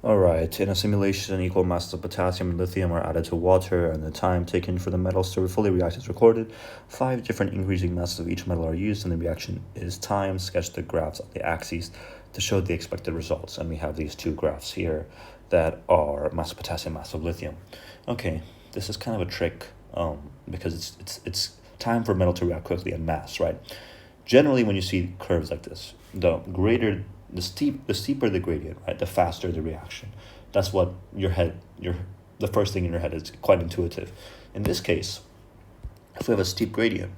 Alright, in a simulation, equal masses of potassium and lithium are added to water, and the time taken for the metals to fully react is recorded. 5 different increasing masses of each metal are used, and the reaction is timed. Sketch the graphs of the axes to show the expected results. And we have these two graphs here that are mass of potassium, mass of lithium. Okay, this is kind of a trick because it's time for metal to react quickly and mass, right? Generally, when you see curves like this, the steeper the gradient, right, the faster the reaction. That's what the first thing in your head is quite intuitive. In this case, if we have a steep gradient,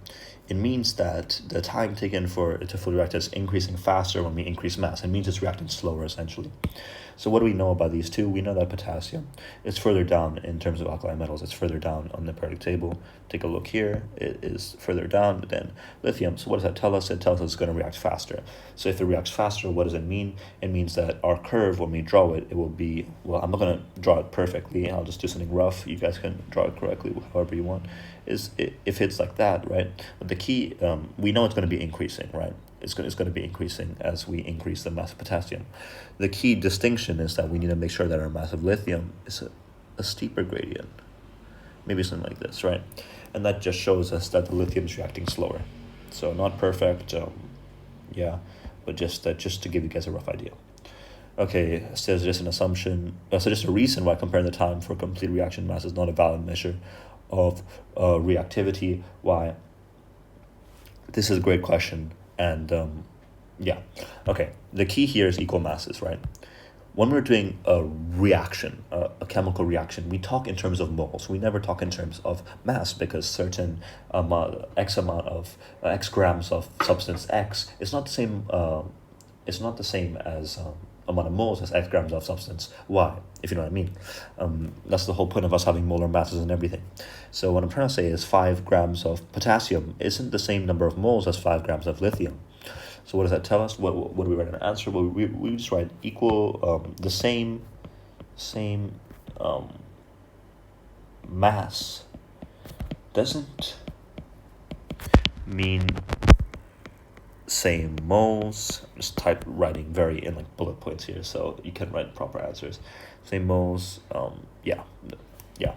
it means that the time taken for it to fully react is increasing faster when we increase mass. It means it's reacting slower, essentially. So what do we know about these two? We know that potassium is further down in terms of alkali metals. It's further down on the periodic table. Take a look here. It is further down than lithium. So what does that tell us? It tells us it's going to react faster. So if it reacts faster, what does it mean? It means that our curve, when we draw it, it will be, well, I'm not going to draw it perfectly. I'll just do something rough. You guys can draw it correctly, however you want. If it's like that, right? But the key, we know it's going to be increasing, right? It's going to be increasing as we increase the mass of potassium. The key distinction is that we need to make sure that our mass of lithium is a steeper gradient, maybe something like this, right? And that just shows us that the lithium is reacting slower. So not perfect, yeah, but just to give you guys a rough idea. Okay, so just an assumption, so just a reason why comparing the time for complete reaction mass is not a valid measure of reactivity. Why? This is a great question. And yeah, okay, the key here is equal masses, right? When we're doing a reaction, a chemical reaction, we talk in terms of moles. We never talk in terms of mass, because certain X grams of substance X is not the same. It's not the same as amount of moles as X grams of substance Y, if you know what I mean. That's the whole point of us having molar masses and everything. So what I'm trying to say is 5 grams of potassium isn't the same number of moles as 5 grams of lithium. So what does that tell us? What do we write in an answer? Well, we just write equal, the same mass doesn't mean same moles. I'm just writing very in like bullet points here, so you can write proper answers. Same moles. Yeah,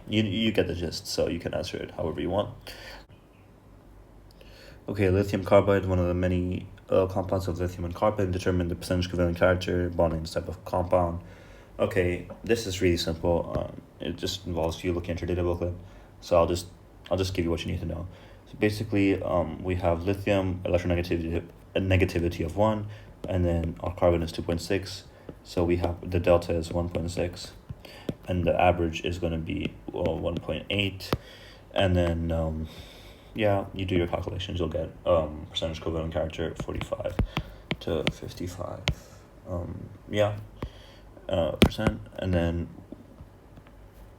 you get the gist. So you can answer it however you want. Okay, lithium carbide, one of the many compounds of lithium and carbide. Determine the percentage covalent character bonding this type of compound. Okay, this is really simple. It just involves you looking at your data booklet. So I'll just give you what you need to know. So basically, we have lithium electronegativity of 1, and then our carbon is 2.6. So we have the delta is 1.6, and the average is going to be 1.8, and then yeah, you do your calculations, you'll get percentage covalent character 45 to 55. Percent, and then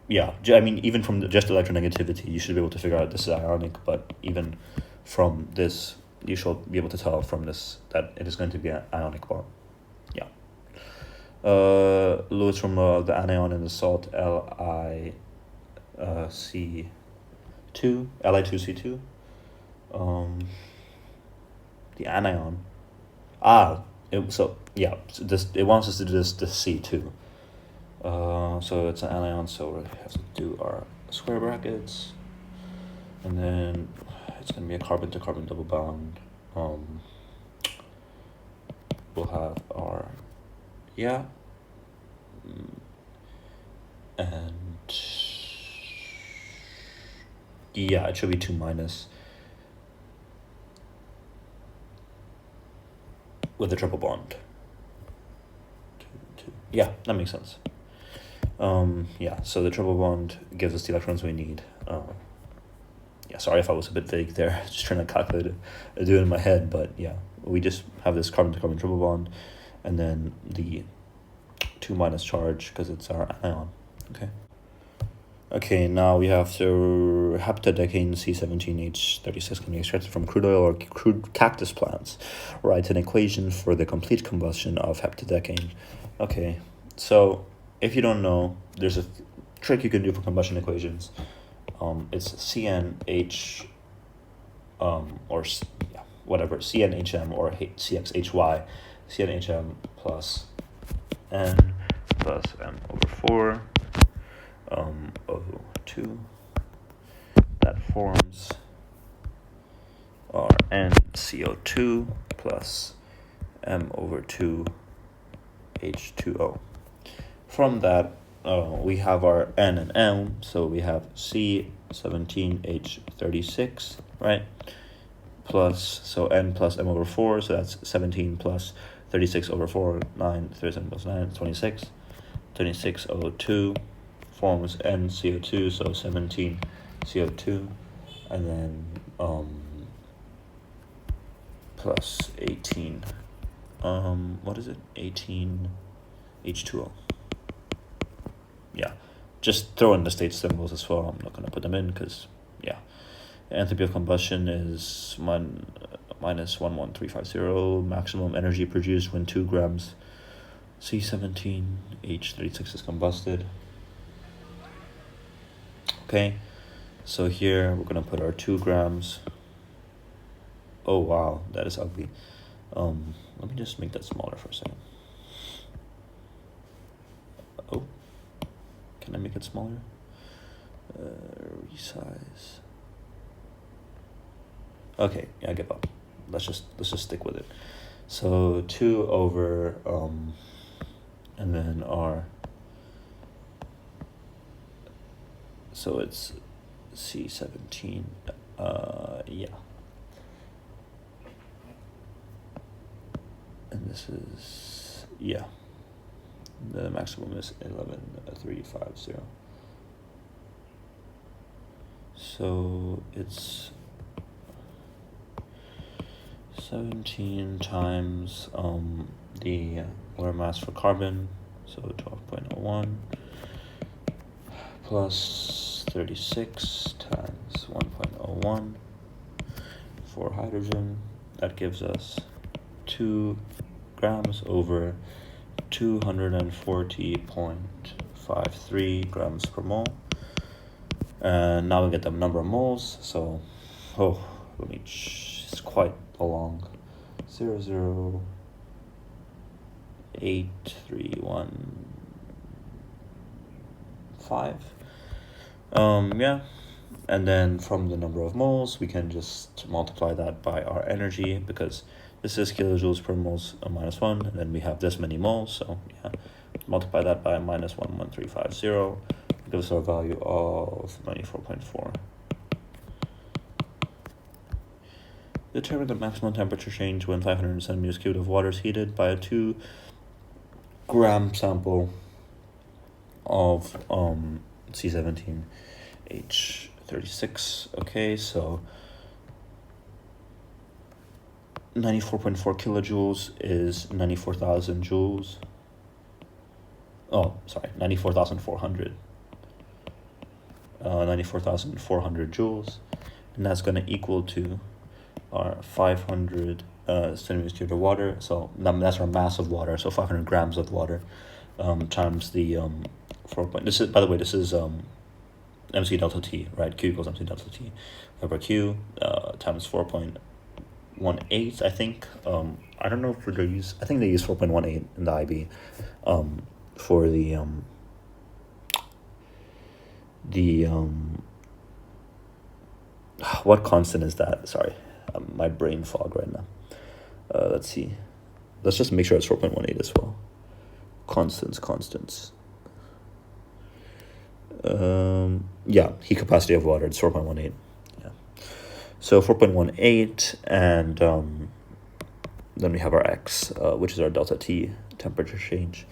yeah, I mean, even from just electronegativity, you should be able to figure out this is ionic, but even from this, you should be able to tell from this that it is going to be an ionic bond. Yeah. Fluids from the anion in the salt Li2C2. The anion. So it wants us to do this C2. So it's an anion, so we have to do our square brackets, and then it's going to be a carbon to carbon double bond. We'll have our and it should be 2 minus with a triple bond. Yeah, that makes sense. So the triple bond gives us the electrons we need. Sorry if I was a bit vague there, just trying to calculate it, do it in my head, but yeah, we just have this carbon to carbon triple bond, and then the 2 minus charge because it's our anion. Okay, now we have the heptadecane C17H36 can be extracted from crude oil or crude cactus plants. Write an equation for the complete combustion of heptadecane. Okay, so if you don't know, there's a trick you can do for combustion equations. It's CNH, CNHM or CXHY, CNHM plus N plus m/4 O2. That forms our NCO2 plus m/2 H2O. From that, we have our N and M, so we have C17H36, right? Plus, so N plus m/4, so that's 17 plus 36/4, 9, 37 plus 9, 26. 26O2 forms NCO2, so 17 CO2, and then plus 18, what is it? 18 H2O. Yeah, just throw in the state symbols as well. I'm not going to put them in because, yeah. The enthalpy of combustion is minus 11350. Maximum energy produced when 2 grams C17H36 is combusted. Okay, so here we're going to put our 2 grams. Oh, wow, that is ugly. Let me just make that smaller for a second. Oh, can I make it smaller? Resize. Okay, yeah, I give up. Let's just stick with it. So 2 over and then R. So it's C17. Yeah. And this is, yeah. The maximum is 11,350. So it's 17 times the molar mass for carbon, so 12.01 plus 36 times 1.01 for hydrogen. That gives us 2 grams over 240.53 grams per mole. And now we get the number of moles. So, it's quite a long 0.08315. Yeah. And then from the number of moles, we can just multiply that by our energy, because this is kilojoules per moles minus 1, and then we have this many moles, so yeah, multiply that by minus 11350, gives us our value of 94.4. Determine the maximum temperature change when 500 centimeters cubed of water is heated by a 2 gram sample of C17H36. Okay, so 94.4 kilojoules is 94,000 joules. Oh, sorry, 94,400. 94,400 joules. And that's going to equal to our 500 centimeters cubed of water. So that's our mass of water. So 500 grams of water times the 4. This is, by the way, this is MC delta T, right? Q equals MC delta T over Q times 4.18, I think. I don't know if they use, I think they use 4.18 in the IB for the what constant is that? Sorry, my brain fog right now. Let's see. Let's just make sure it's 4.18 as well. Constants. Yeah, heat capacity of water, it's 4.18. Yeah. So 4.18, and then we have our X, which is our delta T temperature change.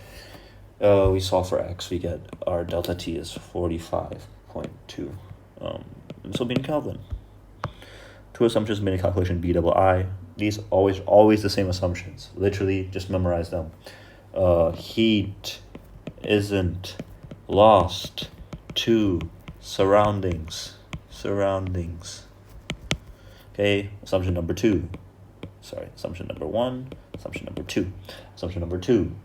We solve for X, we get our delta T is 45.2. This will be in Kelvin. 2 assumptions made in calculation BII. These always the same assumptions. Literally, just memorize them. Heat isn't lost to surroundings. Okay, assumption number 2. Sorry, assumption number 1. Assumption number 2. Assumption number 2.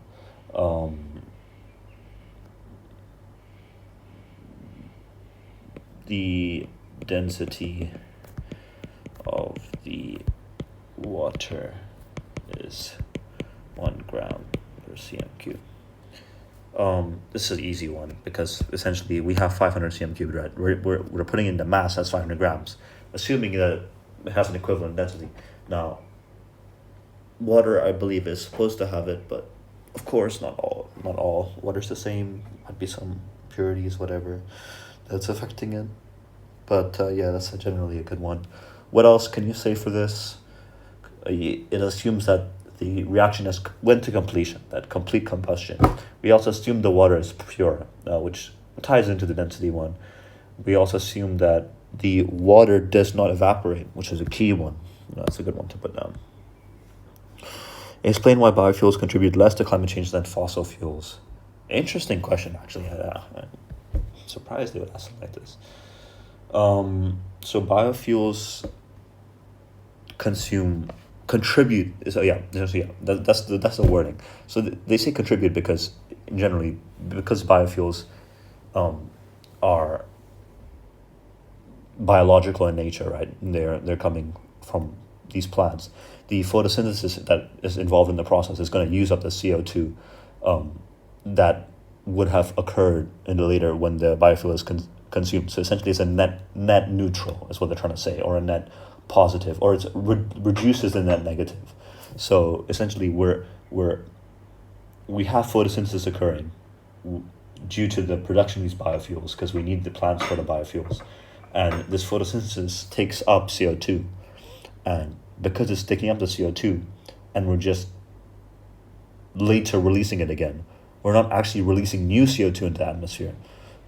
The density of the water is 1 gram per cm cube. This is an easy one because essentially we have 500 cm cubed, right? We're putting in the mass as 500 grams, assuming that it has an equivalent density. Now, water, I believe, is supposed to have it, but of course, not all water's the same. Might be some impurities, whatever, that's affecting it. But yeah, that's generally a good one. What else can you say for this? It assumes that the reaction has went to completion, that complete combustion. We also assume the water is pure, which ties into the density one. We also assume that the water does not evaporate, which is a key one. That's a good one to put down. Explain why biofuels contribute less to climate change than fossil fuels. Interesting question, actually. I'm surprised they would ask something like this. So biofuels contribute. So yeah, that's the wording. So they say contribute because because biofuels are biological in nature, right? They're coming from these plants. The photosynthesis that is involved in the process is going to use up the CO2 that would have occurred in the later when the biofuel is consumed. So essentially, it's a net neutral, is what they're trying to say, or a net positive, or it reduces the net negative. So essentially, we have photosynthesis occurring due to the production of these biofuels because we need the plants for the biofuels, and this photosynthesis takes up CO2, and because it's taking up the CO2, and we're just later releasing it again, we're not actually releasing new CO2 into the atmosphere,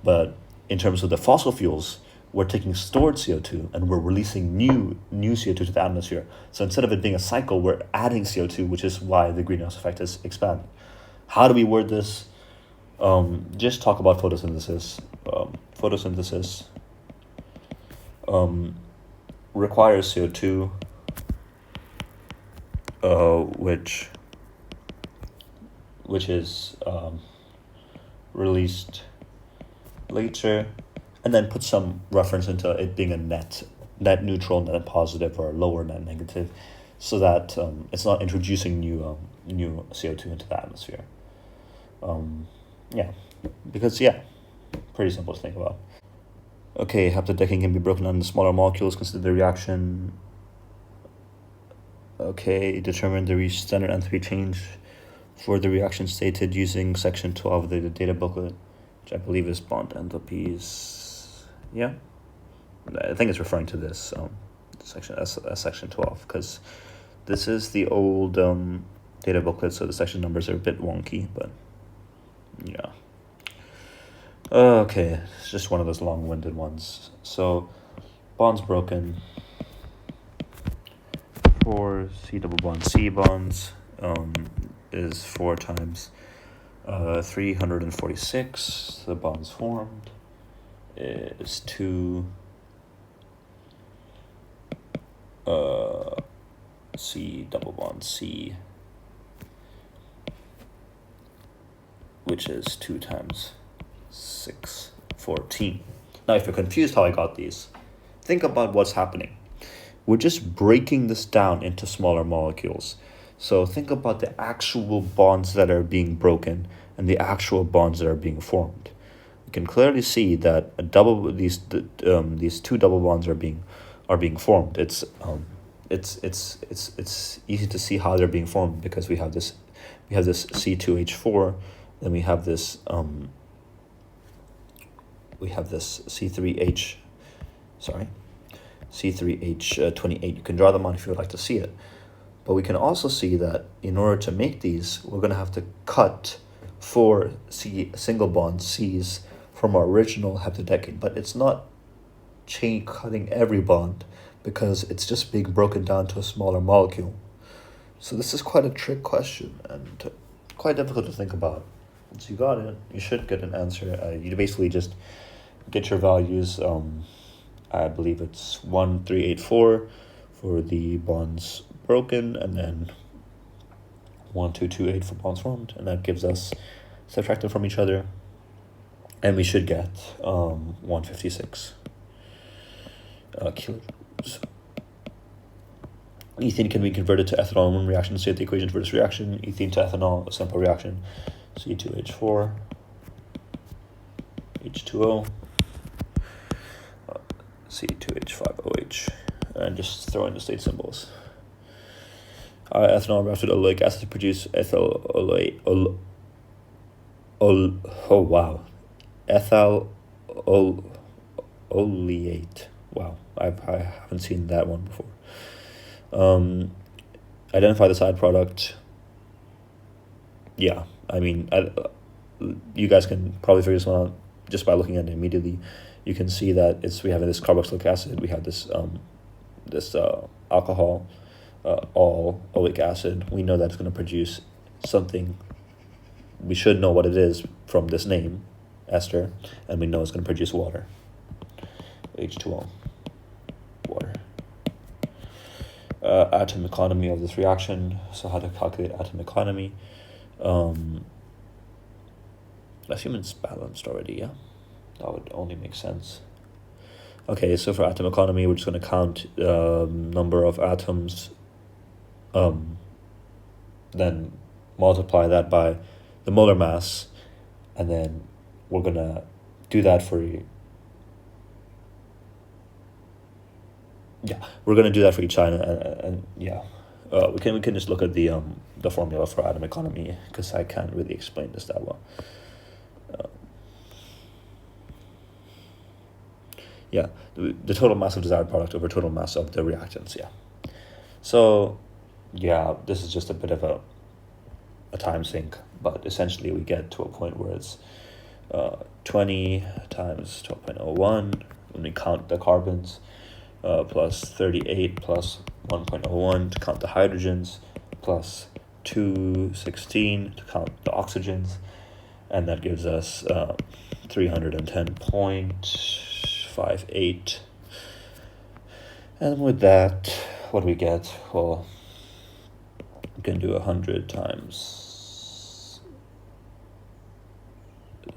but in terms of the fossil fuels, we're taking stored CO2 and we're releasing new CO2 to the atmosphere. So instead of it being a cycle, we're adding CO2, which is why the greenhouse effect is expanding. How do we word this? Just talk about photosynthesis. Photosynthesis requires CO2, which is released later, and then put some reference into it being a net neutral, net positive, or lower net negative, so that it's not introducing new CO2 into the atmosphere. Yeah, because pretty simple to think about. Okay, heptadecane can be broken down into smaller molecules. Consider the reaction. Okay, determine the standard enthalpy change for the reaction stated using section 12 of the data booklet, which I believe is bond enthalpies. Yeah, I think it's referring to this section as section 12, because this is the old data booklet, so the section numbers are a bit wonky, but yeah. Okay, it's just one of those long-winded ones. So, bonds broken. 4 C double bond C bonds is 4 times 346. The bonds formed is 2 C double bond C, which is 2 times 6, 14. Now, if you're confused how I got these, think about what's happening. We're just breaking this down into smaller molecules. So think about the actual bonds that are being broken and the actual bonds that are being formed. You can clearly see that these 2 double bonds are being formed. It's easy to see how they're being formed because we have this C2H4, then we have this C3H28. You can draw them on if you would like to see it. But we can also see that in order to make these, we're going to have to cut 4 single bond Cs from our original heptadecane. But it's not chain cutting every bond because it's just being broken down to a smaller molecule. So this is quite a trick question and quite difficult to think about. Once you got it, you should get an answer. You basically just get your values. I believe it's 1384 for the bonds broken, and then 1228 for bonds formed, and that gives us, subtract them from each other, and we should get 156 kilograms. Ethene can be converted to ethanol in one reaction. State the equation for this reaction. Ethene to ethanol, a simple reaction. C2H4 H2O, C2H5OH, and just throw in the state symbols. Ethanol reacted with oleic acid to produce ethyl oleate. Wow, I haven't seen that one before. Identify the side product. Yeah, I mean, you guys can probably figure this one out just by looking at it immediately. You can see that we have this carboxylic acid, we have this alcohol, all oleic acid. We know that it's going to produce something. We should know what it is from this name, ester, and we know it's going to produce water. H2O, water. Atom economy of this reaction. So how to calculate atom economy? I assume it's balanced already, yeah? That would only make sense. Okay, so for atom economy, we're just going to count number of atoms, then multiply that by the molar mass, and then we're going to do that for each item, and yeah, we can just look at the formula for atom economy, because I can't really explain this that well. Yeah, the total mass of desired product over total mass of the reactants. Yeah, so yeah, this is just a bit of a time sink, but essentially we get to a point where it's 20 times 12.01 when we count the carbons, plus 38 plus 1.01 to count the hydrogens, plus 216 to count the oxygens, and that gives us 310.58. And with that, what do we get? Well, we can do 100 times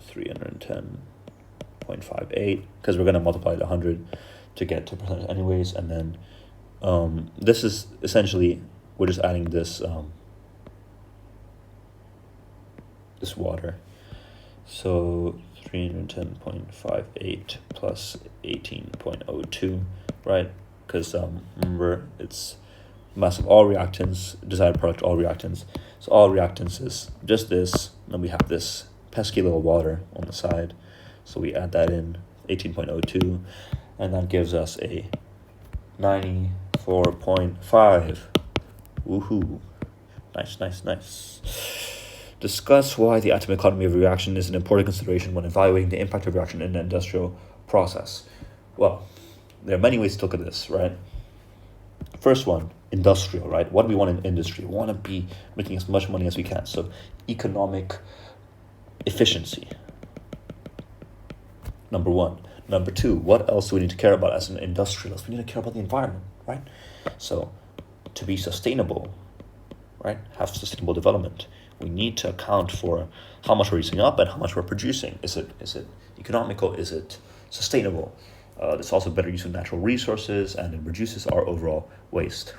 310.58, because we're going to multiply the 100 to get to percentage anyways, and then this is essentially, we're just adding this this water. So 310.58 plus 18.02, right? Because remember, it's mass of all reactants, desired product, all reactants. So all reactants is just this, and we have this pesky little water on the side. So we add that in, 18.02, and that gives us a 94.5. Woohoo. Nice. Discuss why the atom economy of a reaction is an important consideration when evaluating the impact of reaction in an industrial process. Well, there are many ways to look at this, right? First one, industrial, right? What do we want in industry? We want to be making as much money as we can. So economic efficiency, number one. Number two, what else do we need to care about as an industrialist? We need to care about the environment, right? So to be sustainable, right, have sustainable development, we need to account for how much we're using up and how much we're producing. Is it economical? Is it sustainable? There's also better use of natural resources, and it reduces our overall waste.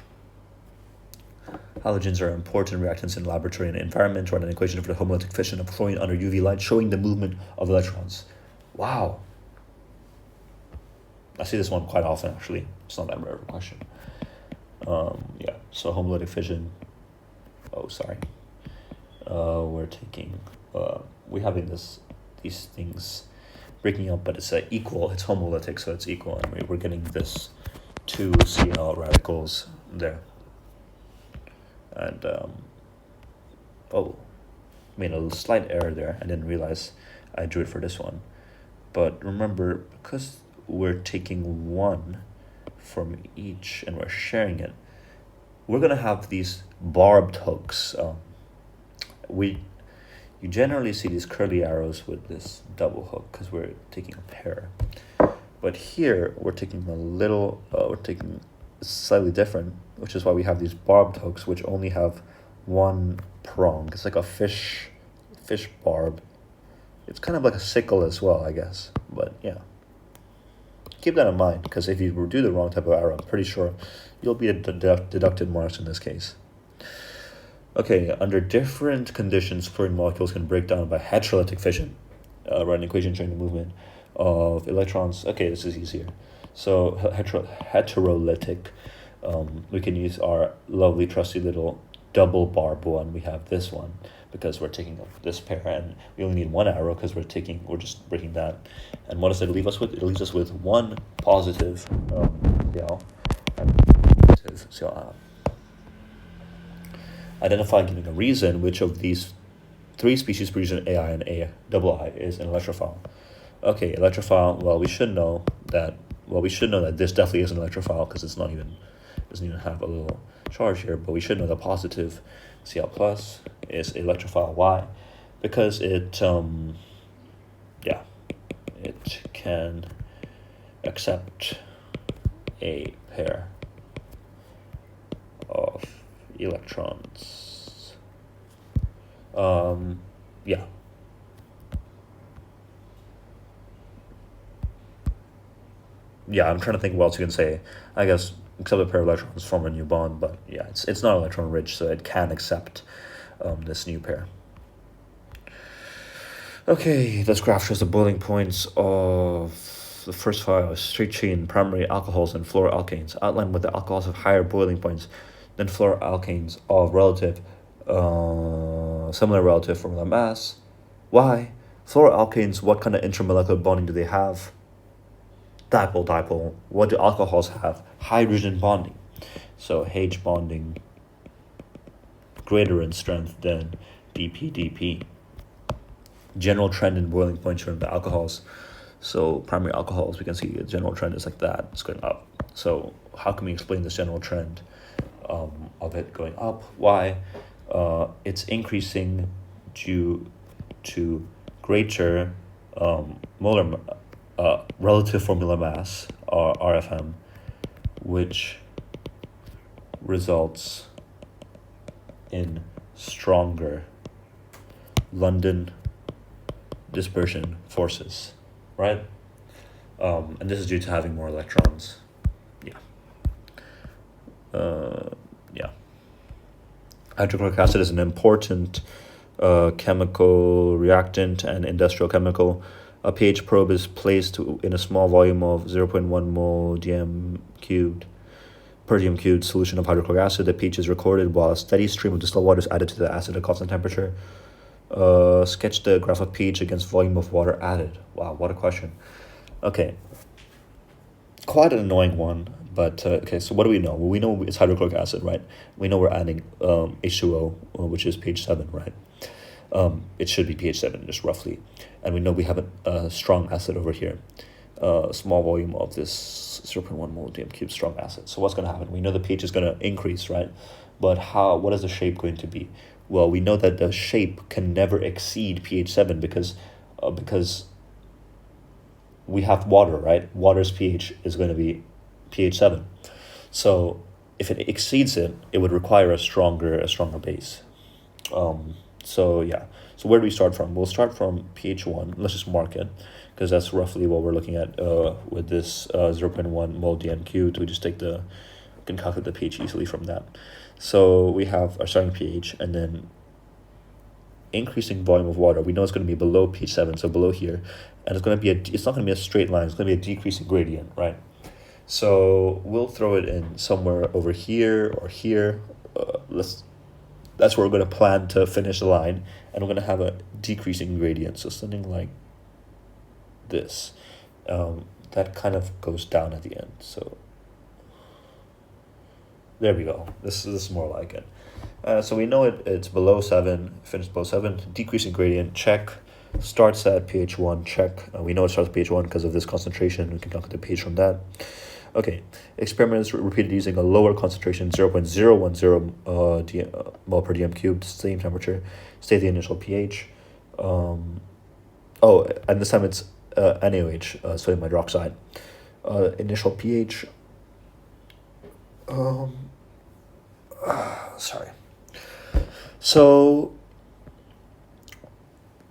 Halogens are important reactants in laboratory and environment. Write an equation for the homolytic fission of chlorine under UV light showing the movement of electrons. Wow. I see this one quite often, actually. It's not that rare of a question. Yeah, so homolytic fission. We're taking, we're having these things breaking up, but it's equal, it's homolytic, so it's equal, and we're getting this 2 Cl radicals there. And, made a slight error there. I didn't realize I drew it for this one. But remember, because we're taking one from each and we're sharing it, we're going to have these barbed hooks. You generally see these curly arrows with this double hook because we're taking a pair. But here we're taking we're taking slightly different, which is why we have these barbed hooks which only have one prong. It's like a fish barb. It's kind of like a sickle as well, I guess. But yeah, keep that in mind, because if you do the wrong type of arrow, I'm pretty sure you'll be deducted marks in this case. Okay, under different conditions, chlorine molecules can break down by heterolytic fission. write an equation showing the movement of electrons. Okay, this is easier. So heterolytic, we can use our lovely trusty little double barb one. We have this one because we're taking up this pair, and we only need one arrow because we're just breaking that. And what does it leave us with? It leaves us with one positive Cl and positive Cl. Identify, giving a reason, which of these three species producing AI and A double I is an electrophile. Okay, electrophile. Well, we should know that. Well, we should know that this definitely is an electrophile because doesn't even have a little charge here. But we should know that positive Cl plus is electrophile. Why? Because it it can accept a pair of electrons. Yeah. Yeah, I'm trying to think what else you can say. I guess accept a pair of electrons form a new bond, but yeah, it's not electron rich, so it can accept this new pair. Okay, this graph shows the boiling points of the first five straight chain primary alcohols and fluoroalkanes. Outline with the alcohols have higher boiling points than fluoroalkanes of similar relative formula mass. Why? Fluoroalkanes, what kind of intermolecular bonding do they have? Dipole. What do alcohols have? Hydrogen bonding. So H bonding greater in strength than dp. General trend in boiling point from the alcohols. So primary alcohols, we can see the general trend is like that. It's going up. So how can we explain this general trend of it going up? Why? It's increasing due to greater molar relative formula mass, or RFM, which results in stronger London dispersion forces, right? And this is due to having more electrons. Yeah. Hydrochloric acid is an important chemical reactant and industrial chemical. A pH probe is placed in a small volume of 0.1 mole per dm cubed solution of hydrochloric acid. The pH is recorded while a steady stream of distilled water is added to the acid at constant temperature. Sketch the graph of pH against volume of water added. Wow, what a question. Okay, quite an annoying one, but okay, so what do we know? Well, we know it's hydrochloric acid, right? We know we're adding H2O, which is pH 7, right? It should be pH 7, just roughly. And we know we have a strong acid over here. Small volume of this 0.1 mole dm cubed strong acid. So what's going to happen? We know the pH is going to increase, right? But what is the shape going to be? Well, we know that the shape can never exceed pH 7 because we have water, right? Water's pH is going to be pH 7. So if it exceeds it, it would require a stronger base. So yeah. So where do we start from? We'll start from pH 1. Let's just mark it because that's roughly what we're looking at with this 0.1 mole dm cubed. We just can calculate the pH easily from that. So we have our starting pH and then increasing volume of water. We know it's going to be below pH 7, so below here. And it's not going to be a straight line. It's going to be a decreasing gradient, right? So we'll throw it in somewhere over here or here. That's where we're going to plan to finish the line, and we're going to have a decreasing gradient, so something like this. That kind of goes down at the end. So there we go. This is more like it. So we know it's below 7, finished below 7, decreasing gradient, check. Starts at pH 1, check. We know it starts at pH 1 because of this concentration. We can calculate the pH from that. Okay, experiments repeated using a lower concentration, 0.010 mole per dm cubed, same temperature. State the initial pH. And this time it's NaOH, sodium hydroxide. Initial pH. Sorry. So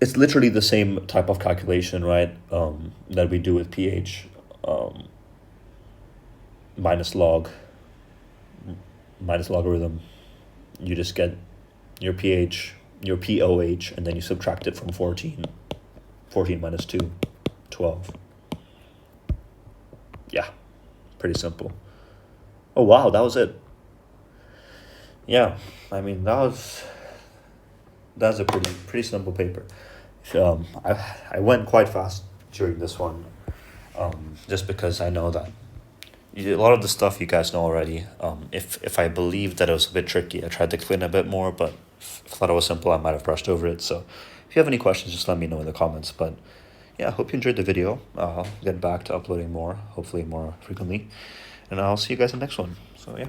it's literally the same type of calculation, right? That we do with pH. Minus logarithm. You just get your pH, your POH, and then you subtract it from 14. 14 minus 2, 12. Yeah, pretty simple. Oh wow, that was it. Yeah, I mean that's a pretty simple paper. I went quite fast during this one, just because I know that a lot of the stuff you guys know already. If I believed that it was a bit tricky, I tried to explain a bit more, but if I thought it was simple, I might have brushed over it. So if you have any questions, just let me know in the comments. But yeah, I hope you enjoyed the video. I'll get back to uploading more, hopefully more frequently. And I'll see you guys in the next one. So yeah.